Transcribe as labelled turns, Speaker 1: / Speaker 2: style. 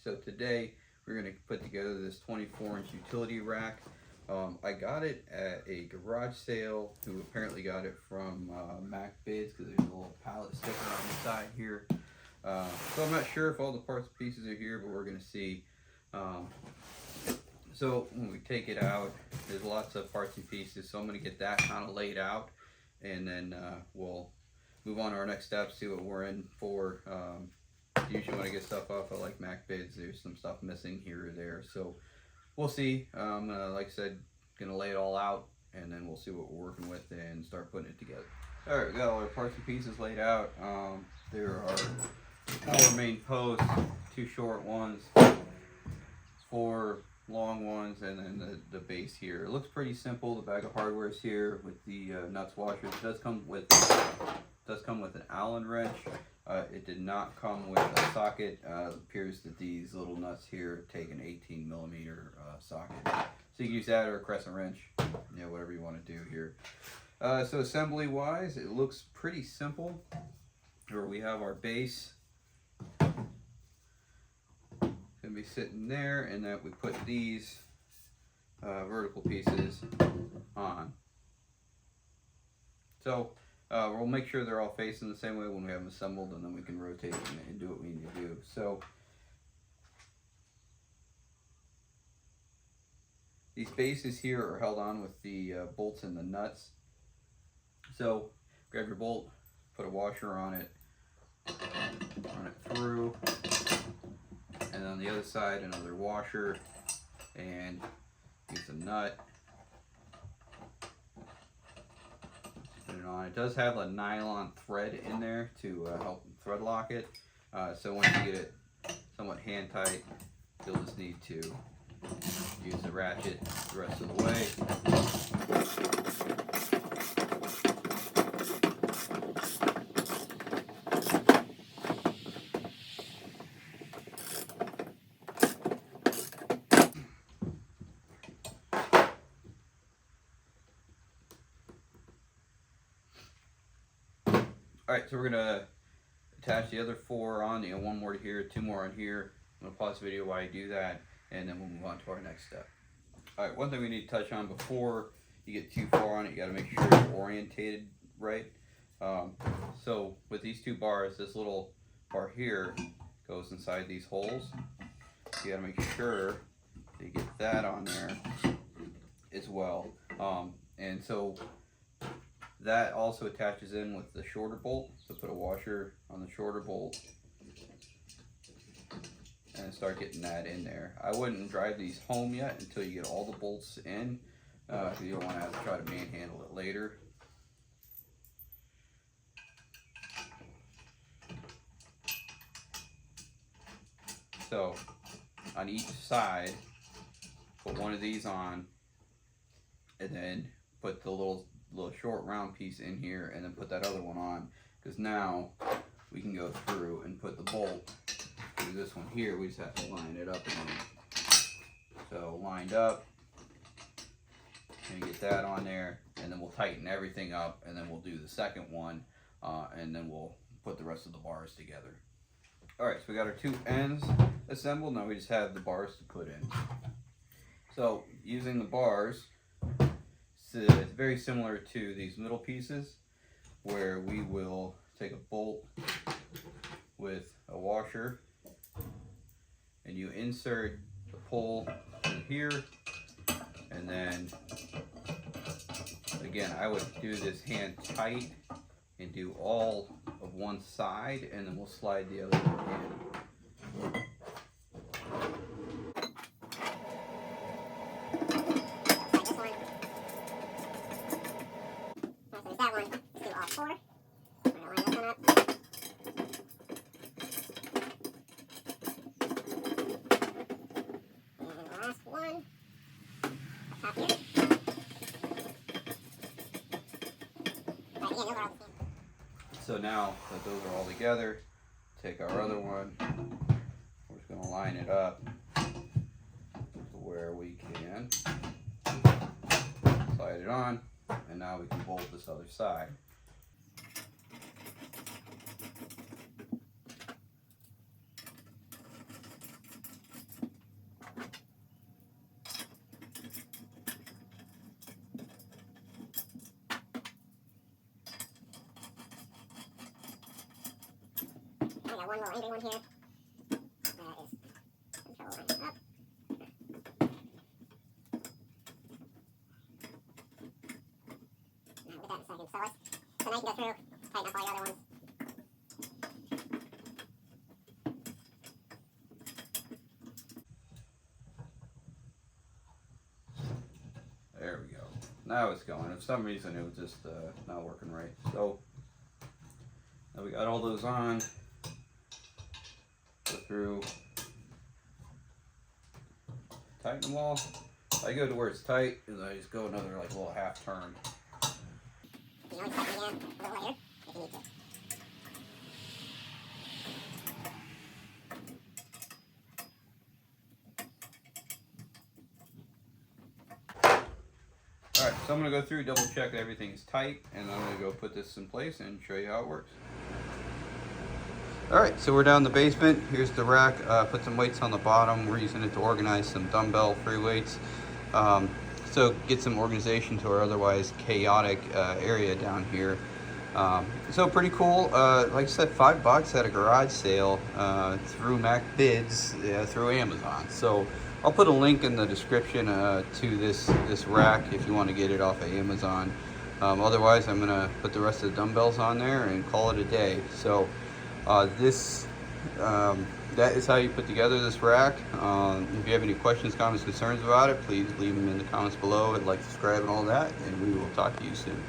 Speaker 1: So today we're going to put together this 24-inch utility rack. I got it at a garage sale, who apparently got it from Mac Bids, because there's a little pallet sticker on the side here. So I'm not sure if all the parts and pieces are here, but we're going to see. So when we take it out, there's lots of parts and pieces, so I'm going to get that kind of laid out, and then we'll move on to our next step, see what we're in for. Usually when I get stuff off of like Mac Bids, there's some stuff missing here or there, so we'll see. Like I said, gonna lay it all out, and then we'll see what we're working with and start putting it together. All right, we got all our parts and pieces laid out. There are 4 main posts, 2 short ones, 4 long ones, and then the base here. It looks pretty simple. The bag of hardware is here with the nuts washers. It does come with an Allen wrench. It did not come with a socket. It appears that these little nuts here take an 18mm socket. So you can use that or a crescent wrench, whatever you want to do here. So assembly wise, it looks pretty simple. Here we have our base. Gonna be sitting there, and that we put these vertical pieces on. So we'll make sure they're all facing the same way when we have them assembled, and then we can rotate them and do what we need to do. So these bases here are held on with the bolts and the nuts. So grab your bolt, put a washer on it, run it through, and on the other side another washer, and use a nut. Put it on. It does have a nylon thread in there to help thread lock it. So once you get it somewhat hand tight, you'll just need to use the ratchet the rest of the way. Alright, so we're going to attach the other 4 on, 1 more here, 2 more on here. I'm going to pause the video while I do that, and then we'll move on to our next step. Alright, one thing we need to touch on before you get too far on it, you got to make sure you're orientated right. So with these 2 bars, this little bar here goes inside these holes. So you got to make sure that you get that on there as well. And so that also attaches in with the shorter bolt, so put a washer on the shorter bolt and start getting that in there. I wouldn't drive these home yet until you get all the bolts in, because you don't want to have to try to manhandle it later. So on each side, put one of these on, and then put the little short round piece in here, and then put that other one on, because now we can go through and put the bolt through this one here. We just have to line it up again. So lined up, and get that on there, and then we'll tighten everything up, and then we'll do the second one, and then we'll put the rest of the bars together. Alright, so we got our 2 ends assembled. Now we just have the bars to put in. So using the bars, it's very similar to these middle pieces, where we will take a bolt with a washer, and you insert the pole in here, and then again, I would do this hand tight and do all of one side, and then we'll slide the other one in. So now that those are all together, take our other one, we're just going to line it up to where we can slide it on, and now we can bolt this other side.
Speaker 2: got one little angry one here. That is some trouble lining up. We'll get that in a second. So now you can go through, tighten up all your other ones.
Speaker 1: There we go. Now it's going. For some reason it was just not working right. So now we got all those on. Go through, tighten them all. I go to where it's tight, and I just go another like little half turn.
Speaker 2: You can always tighten again a little later if you need to.
Speaker 1: Alright, so I'm going to go through, double check everything's tight, and I'm going to go put this in place and show you how it works. Alright, so we're down in the basement. Here's the rack. Put some weights on the bottom. We're using it to organize some dumbbell free weights. So get some organization to our otherwise chaotic area down here. So pretty cool. Like I said, $5 at a garage sale through Mac Bids through Amazon. So I'll put a link in the description to this rack if you want to get it off of Amazon. Otherwise, I'm gonna put the rest of the dumbbells on there and call it a day. So that is how you put together this rack. If you have any questions, comments, concerns about it, please leave them in the comments below. Like, subscribe, and all that, and we will talk to you soon.